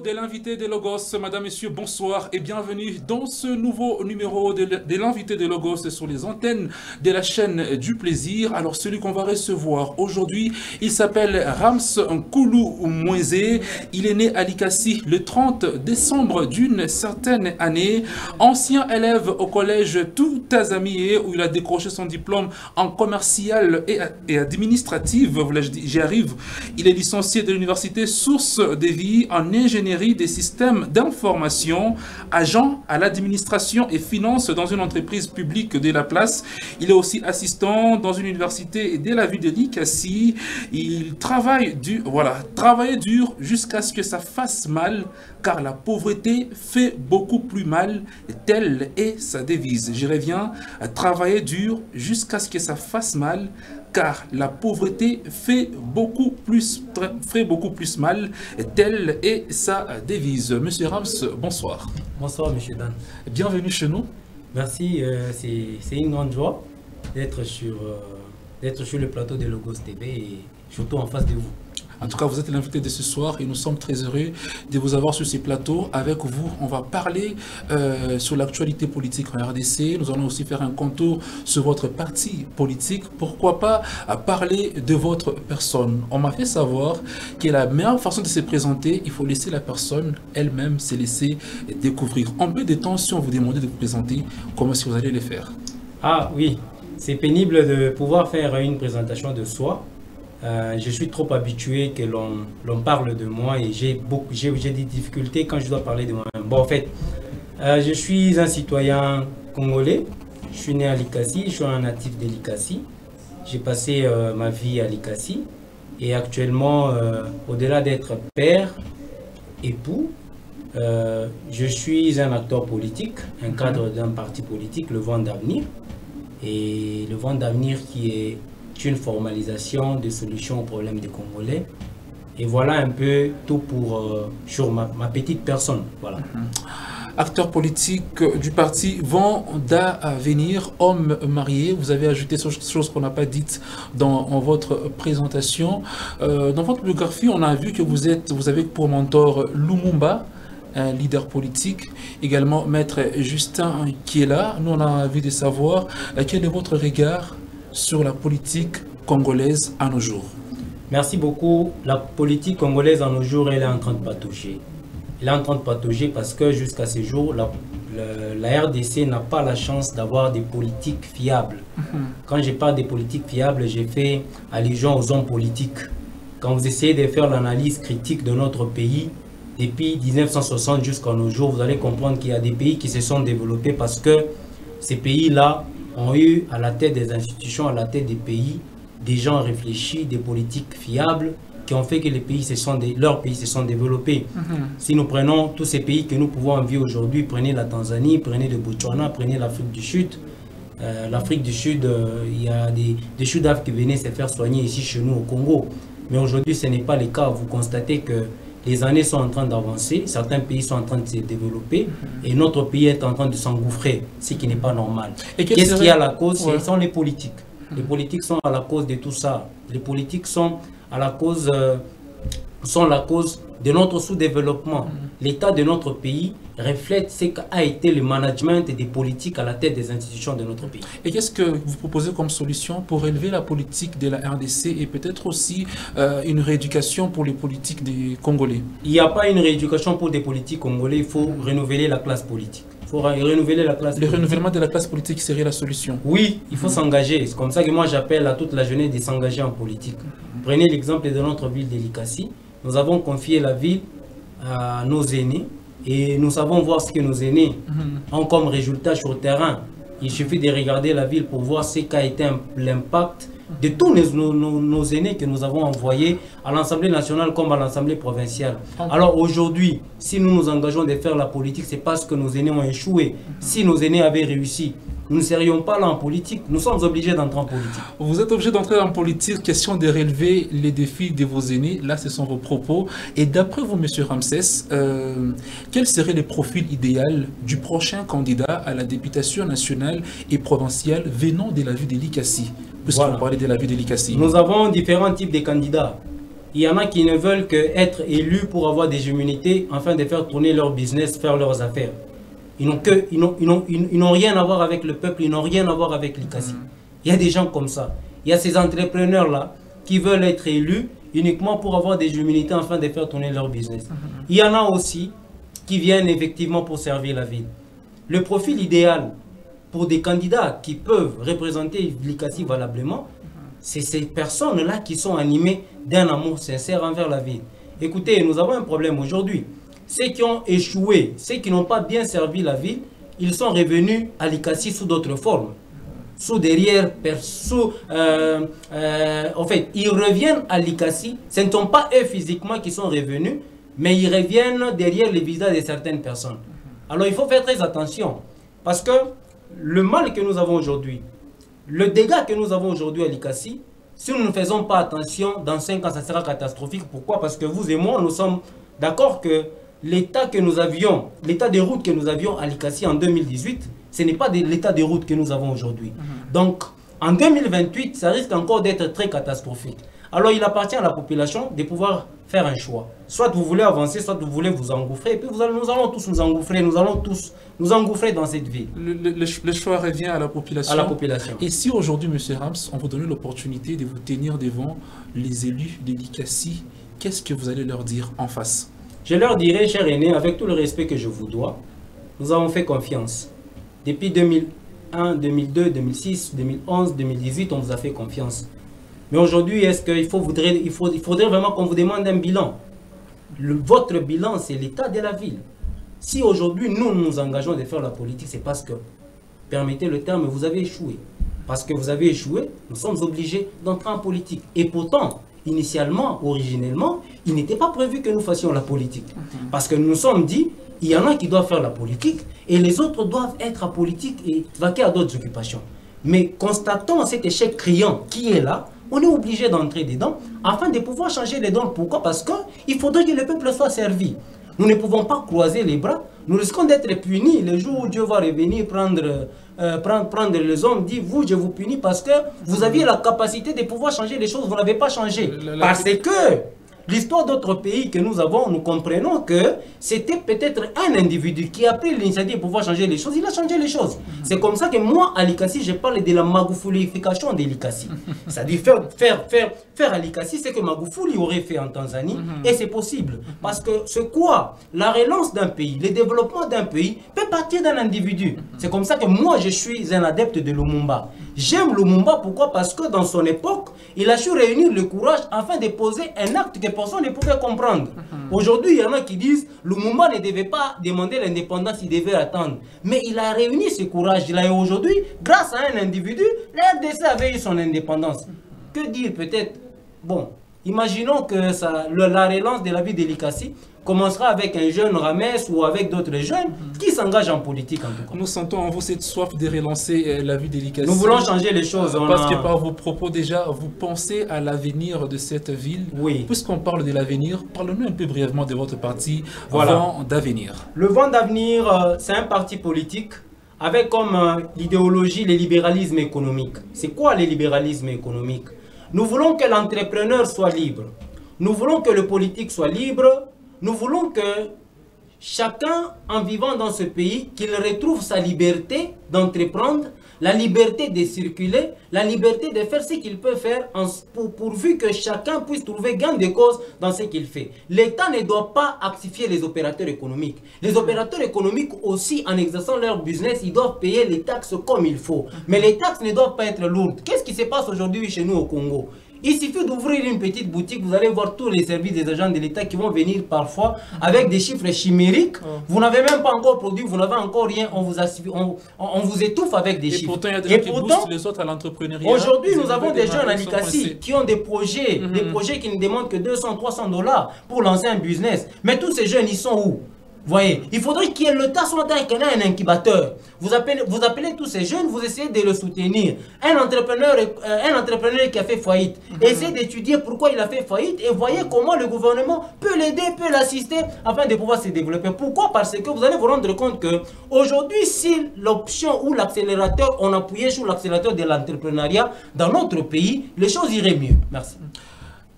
de l'invité de Logos. Madame, Messieurs, bonsoir et bienvenue dans ce nouveau numéro de l'invité de Logos sur les antennes de la chaîne du plaisir. Alors, celui qu'on va recevoir aujourd'hui, il s'appelle Rams Nkoulou Mweze. Il est né à Likasi le 30 décembre d'une certaine année. Ancien élève au collège Toutazamié où il a décroché son diplôme en commercial et administratif. J'y arrive. Il est licencié de l'université Source de Vie en ingénierie des systèmes d'information, agent à l'administration et finance dans une entreprise publique de la place. Il est aussi assistant dans une université de la ville de Likasi. Il travaille dur, travailler dur jusqu'à ce que ça fasse mal, car la pauvreté fait beaucoup plus mal, telle est sa devise. Je reviens, à travailler dur jusqu'à ce que ça fasse mal, car la pauvreté fait beaucoup plus mal, telle est sa devise. Monsieur Rams, bonsoir. Bonsoir, Monsieur Dan. Bienvenue chez nous. Merci, c'est une grande joie d'être sur le plateau de Logos TV et surtout en face de vous. En tout cas, vous êtes l'invité de ce soir et nous sommes très heureux de vous avoir sur ces plateaux. Avec vous, on va parler sur l'actualité politique en RDC. Nous allons aussi faire un contour sur votre parti politique. Pourquoi pas parler de votre personne. On m'a fait savoir que la meilleure façon de se présenter, il faut laisser la personne elle-même se laisser découvrir. En peu de temps, si on vous demandait de vous présenter, comment est-ce que vous allez le faire? Ah oui, c'est pénible de pouvoir faire une présentation de soi. Je suis trop habitué que l'on parle de moi et j'ai des difficultés quand je dois parler de moi-même. Bon, en fait, je suis un citoyen congolais. Je suis né à Likasi, je suis un natif de Likasi. J'ai passé ma vie à Likasi et actuellement, au-delà d'être père, époux, je suis un acteur politique, un cadre d'un parti politique, le Vent d'Avenir. Et le Vent d'Avenir qui est une formalisation de solutions aux problèmes des Congolais. Et voilà un peu tout pour sur ma petite personne. Voilà. Acteur politique du parti Vent d'Avenir, homme marié. Vous avez ajouté cette chose qu'on n'a pas dite dans votre présentation. Dans votre biographie, on a vu que vous avez pour mentor Lumumba, un leader politique, également Maître Justin qui est là. Nous, on a envie de savoir quel est votre regard sur la politique congolaise à nos jours. Merci beaucoup. La politique congolaise à nos jours, elle est en train de patauger. Elle est en train de patauger parce que jusqu'à ce jour, la RDC n'a pas la chance d'avoir des politiques fiables. Quand je parle des politiques fiables, j'ai fait allusion aux hommes politiques. Quand vous essayez de faire l'analyse critique de notre pays, depuis 1960 jusqu'à nos jours, vous allez comprendre qu'il y a des pays qui se sont développés parce que ces pays-là ont eu à la tête des institutions, à la tête des pays, des gens réfléchis, des politiques fiables qui ont fait que leurs pays se sont développés. Si nous prenons tous ces pays que nous pouvons envier aujourd'hui, prenez la Tanzanie, prenez le Botswana, prenez l'Afrique du Sud. L'Afrique du Sud, il y a des Choudaves qui venaient se faire soigner ici chez nous au Congo. Mais aujourd'hui, ce n'est pas le cas. Vous constatez que les années sont en train d'avancer, certains pays sont en train de se développer et notre pays est en train de s'engouffrer, ce qui n'est pas normal. Qu'est-ce qui est à la cause? Ce sont les politiques. Les politiques sont à la cause de tout ça. Les politiques sont la cause de notre sous-développement. L'état de notre pays reflète ce qu'a été le management des politiques à la tête des institutions de notre pays. Et qu'est-ce que vous proposez comme solution pour élever la politique de la RDC et peut-être aussi une rééducation pour les politiques des Congolais? Il n'y a pas une rééducation pour des politiques congolais, il faut renouveler la classe politique. Le renouvellement de la classe politique serait la solution? Oui, il faut s'engager. C'est comme ça que moi j'appelle à toute la jeunesse de s'engager en politique. Prenez l'exemple de notre ville de Likasi. Nous avons confié la ville à nos aînés et nous savons voir ce que nos aînés ont comme résultat sur le terrain. Il suffit de regarder la ville pour voir ce qu'a été l'impact de tous nos aînés que nous avons envoyés à l'Assemblée nationale comme à l'Assemblée provinciale. Alors aujourd'hui, si nous nous engageons de faire la politique, c'est parce que nos aînés ont échoué. Si nos aînés avaient réussi, nous ne serions pas là en politique. Nous sommes obligés d'entrer en politique. Vous êtes obligés d'entrer en politique, question de relever les défis de vos aînés. Là, ce sont vos propos. Et d'après vous, M. Ramsès, quel serait le profil idéal du prochain candidat à la députation nationale et provinciale venant de la ville de Likasi? Puisqu'on parlait de la ville de Likasi. Nous avons différents types de candidats. Il y en a qui ne veulent qu'être élus pour avoir des immunités afin de faire tourner leur business, faire leurs affaires. Ils n'ont rien à voir avec le peuple, ils n'ont rien à voir avec l'ICASI. Il y a des gens comme ça. Il y a ces entrepreneurs-là qui veulent être élus uniquement pour avoir des immunités afin de faire tourner leur business. Il y en a aussi qui viennent effectivement pour servir la ville. Le profil idéal pour des candidats qui peuvent représenter l'ICASI valablement, c'est ces personnes-là qui sont animées d'un amour sincère envers la ville. Écoutez, nous avons un problème aujourd'hui. Ceux qui ont échoué, ceux qui n'ont pas bien servi la ville, ils sont revenus à l'ICASI sous d'autres formes. En fait, ils reviennent à l'ICASI. Ce ne sont pas eux physiquement qui sont revenus, mais ils reviennent derrière les visages de certaines personnes. Alors il faut faire très attention, parce que le mal que nous avons aujourd'hui, le dégât que nous avons aujourd'hui à l'ICASI, si nous ne faisons pas attention, dans 5 ans, ça sera catastrophique. Pourquoi? Parce que vous et moi, nous sommes d'accord que l'état que nous avions, l'état des routes que nous avions à l'ICASI en 2018, ce n'est pas l'état des routes que nous avons aujourd'hui. Donc, en 2028, ça risque encore d'être très catastrophique. Alors, il appartient à la population de pouvoir faire un choix. Soit vous voulez avancer, soit vous voulez vous engouffrer. Et puis, nous allons tous nous engouffrer, nous allons tous nous engouffrer dans cette ville. Le choix revient à la population. À la population. Et si aujourd'hui, M. Rams, on vous donne l'opportunité de vous tenir devant les élus de l'ICASI, qu'est-ce que vous allez leur dire en face? Je leur dirai, cher aîné, avec tout le respect que je vous dois, nous avons fait confiance. Depuis 2001, 2002, 2006, 2011, 2018, on vous a fait confiance. Mais aujourd'hui, est-ce qu'il faudrait vraiment qu'on vous demande un bilan? Votre bilan, c'est l'état de la ville. Si aujourd'hui, nous nous engageons de faire la politique, c'est parce que, permettez le terme, vous avez échoué. Parce que vous avez échoué, nous sommes obligés d'entrer en politique. Et pourtant, initialement, originellement, il n'était pas prévu que nous fassions la politique. Parce que nous nous sommes dit, il y en a qui doivent faire la politique et les autres doivent être en politique et vaquer à d'autres occupations. Mais constatons cet échec criant qui est là, on est obligé d'entrer dedans afin de pouvoir changer les donnes. Pourquoi? Parce qu'il faudrait que le peuple soit servi. Nous ne pouvons pas croiser les bras. Nous risquons d'être punis le jour où Dieu va revenir prendre les hommes, dit vous, je vous punis parce que vous aviez la capacité de pouvoir changer les choses, vous n'avez pas changé. Parce que l'histoire d'autres pays que nous avons, nous comprenons que c'était peut-être un individu qui a pris l'initiative de pouvoir changer les choses, il a changé les choses. C'est comme ça que moi, à l'ICASI, je parle de la magoufulification de l'ICASI. C'est-à-dire faire à l'ICASI ce que Magoufouli aurait fait en Tanzanie, et c'est possible. Parce que c'est quoi? La relance d'un pays, le développement d'un pays peut partir d'un individu. C'est comme ça que moi, je suis un adepte de Lumumba. J'aime Lumumba, pourquoi? Parce que dans son époque, il a su réunir le courage afin de poser un acte que personne ne pouvait comprendre. Aujourd'hui, il y en a qui disent Lumumba ne devait pas demander l'indépendance, il devait attendre. Mais il a réuni ce courage-là et aujourd'hui, grâce à un individu, la RDC avait eu son indépendance. Que dire peut-être? Bon, imaginons que la relance de la vie de l'ICASI commencera avec un jeune Rames ou avec d'autres jeunes qui s'engagent en politique en tout cas. Nous sentons en vous cette soif de relancer la vie de l'ICASI. Nous voulons changer les choses. Parce que par vos propos déjà, vous pensez à l'avenir de cette ville. Oui. Puisqu'on parle de l'avenir, parlez-nous un peu brièvement de votre parti, Vent d'avenir. Le Vent d'avenir, c'est un parti politique avec comme idéologie le libéralisme économique. C'est quoi le libéralisme économique? Nous voulons que l'entrepreneur soit libre. Nous voulons que le politique soit libre. Nous voulons que chacun, en vivant dans ce pays, qu'il retrouve sa liberté d'entreprendre, la liberté de circuler, la liberté de faire ce qu'il peut faire, pourvu que chacun puisse trouver gain de cause dans ce qu'il fait. L'État ne doit pas actifier les opérateurs économiques. Les opérateurs économiques aussi, en exerçant leur business, ils doivent payer les taxes comme il faut. Mais les taxes ne doivent pas être lourdes. Qu'est-ce qui se passe aujourd'hui chez nous au Congo? Il suffit d'ouvrir une petite boutique, vous allez voir tous les services des agents de l'État qui vont venir parfois avec des chiffres chimériques. Vous n'avez même pas encore produit, vous n'avez encore rien, on vous étouffe avec des chiffres. Pourtant, il y a des gens qui boostent les autres à l'entrepreneuriat. Aujourd'hui, nous avons des jeunes à l'ICASI qui ont des projets qui ne demandent que 200, 300 $ pour lancer un business. Mais tous ces jeunes, ils sont où? Voyez, il faudrait qu'il y ait l'État soit un incubateur. Vous appelez tous ces jeunes, vous essayez de le soutenir. Un entrepreneur qui a fait faillite, essayez d'étudier pourquoi il a fait faillite et voyez comment le gouvernement peut l'aider, peut l'assister afin de pouvoir se développer. Pourquoi? Parce que vous allez vous rendre compte que aujourd'hui, si l'option ou l'accélérateur, on appuyait sur l'accélérateur de l'entrepreneuriat dans notre pays, les choses iraient mieux. Merci.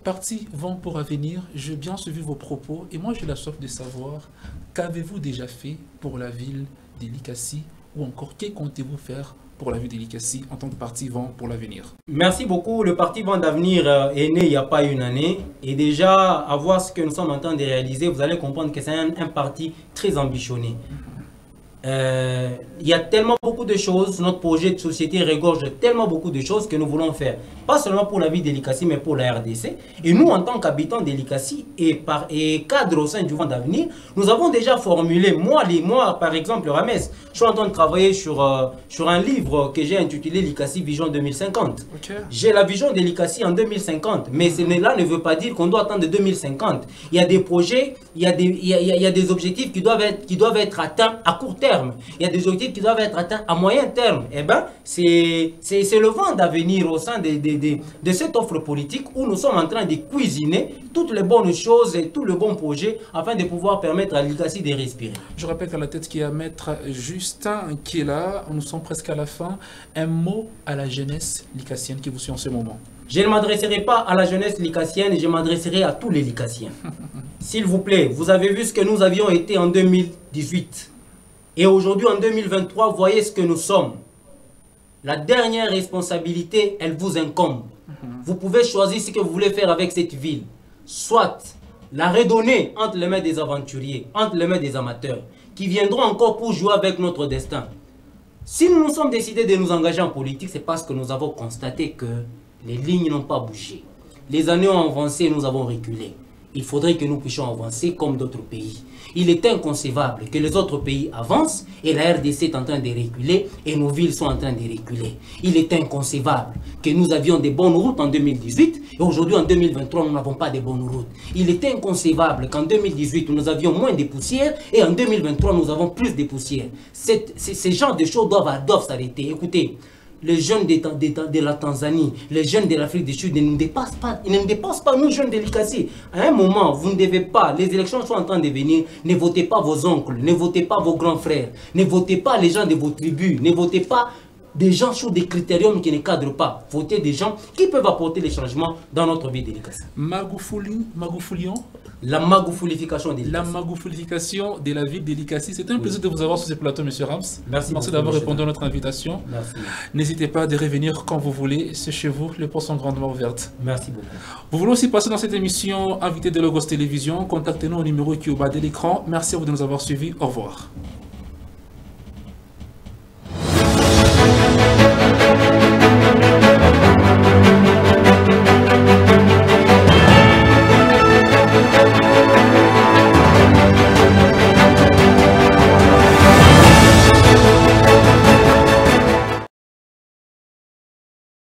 Parti Vent pour Avenir, j'ai bien suivi vos propos et moi j'ai la soif de savoir qu'avez-vous déjà fait pour la ville d'Elikassi ou encore que comptez-vous faire pour la ville d'Elikassi en tant que Parti Vent pour l'Avenir? Merci beaucoup. Le Parti Vent d'Avenir est né il n'y a pas une année. Et déjà, à voir ce que nous sommes en train de réaliser, vous allez comprendre que c'est un parti très ambitionné. Il y a tellement beaucoup de choses, notre projet de société regorge tellement beaucoup de choses que nous voulons faire. Pas seulement pour la ville d'Elikassi, mais pour la RDC. Et nous, en tant qu'habitants d'Elikassi et cadre au sein du Vent d'Avenir, nous avons déjà formulé, moi par exemple, Rames, je suis en train de travailler sur un livre que j'ai intitulé Elikassi Vision 2050. Okay. J'ai la vision d'Elikassi en 2050, mais cela ne veut pas dire qu'on doit attendre 2050. Il y a des projets, il y a des objectifs qui doivent être atteints à court terme. Il y a des objectifs qui doivent être atteints à moyen terme. Eh bien, c'est le Vent d'Avenir au sein de cette offre politique où nous sommes en train de cuisiner toutes les bonnes choses et tout le bon projet afin de pouvoir permettre à l'Elikassi de respirer. Je rappelle qu'à la tête qui est à Maître Justin qui est là, nous sommes presque à la fin. Un mot à la jeunesse likassienne qui vous suit en ce moment. Je ne m'adresserai pas à la jeunesse likassienne, je m'adresserai à tous les likassiens. S'il vous plaît, vous avez vu ce que nous avions été en 2018. Et aujourd'hui, en 2023, voyez ce que nous sommes. La dernière responsabilité, elle vous incombe. Vous pouvez choisir ce que vous voulez faire avec cette ville. Soit la redonner entre les mains des aventuriers, entre les mains des amateurs, qui viendront encore pour jouer avec notre destin. Si nous nous sommes décidés de nous engager en politique, c'est parce que nous avons constaté que les lignes n'ont pas bougé. Les années ont avancé, nous avons reculé. Il faudrait que nous puissions avancer comme d'autres pays. Il est inconcevable que les autres pays avancent et la RDC est en train de reculer et nos villes sont en train de reculer. Il est inconcevable que nous avions des bonnes routes en 2018 et aujourd'hui en 2023 nous n'avons pas de bonnes routes. Il est inconcevable qu'en 2018 nous avions moins de poussière et en 2023 nous avons plus de poussière. Ces genres de choses doivent s'arrêter. Écoutez, les jeunes de la Tanzanie, les jeunes de l'Afrique du Sud ne nous dépassent pas. Ils ne nous dépassent pas, nous jeunes de l'Elikassi. À un moment, vous ne devez pas, les élections sont en train de venir, ne votez pas vos oncles, ne votez pas vos grands frères, ne votez pas les gens de vos tribus, ne votez pas des gens sur des critériums qui ne cadrent pas. Votez des gens qui peuvent apporter les changements dans notre vie d'Elikassi. Magoufulion. La magoufulification d'Elikassi. La magoufulification de la ville d'Elikassi. C'est un plaisir de vous avoir sur ce plateau, M. Rams. Merci d'avoir répondu à notre invitation. Merci. N'hésitez pas à revenir quand vous voulez. C'est chez vous, les portes sont grandement ouvertes. Merci beaucoup. Vous voulez aussi passer dans cette émission Invité de Logos Télévision. Contactez-nous au numéro qui est au bas de l'écran. Merci à vous de nous avoir suivis. Au revoir.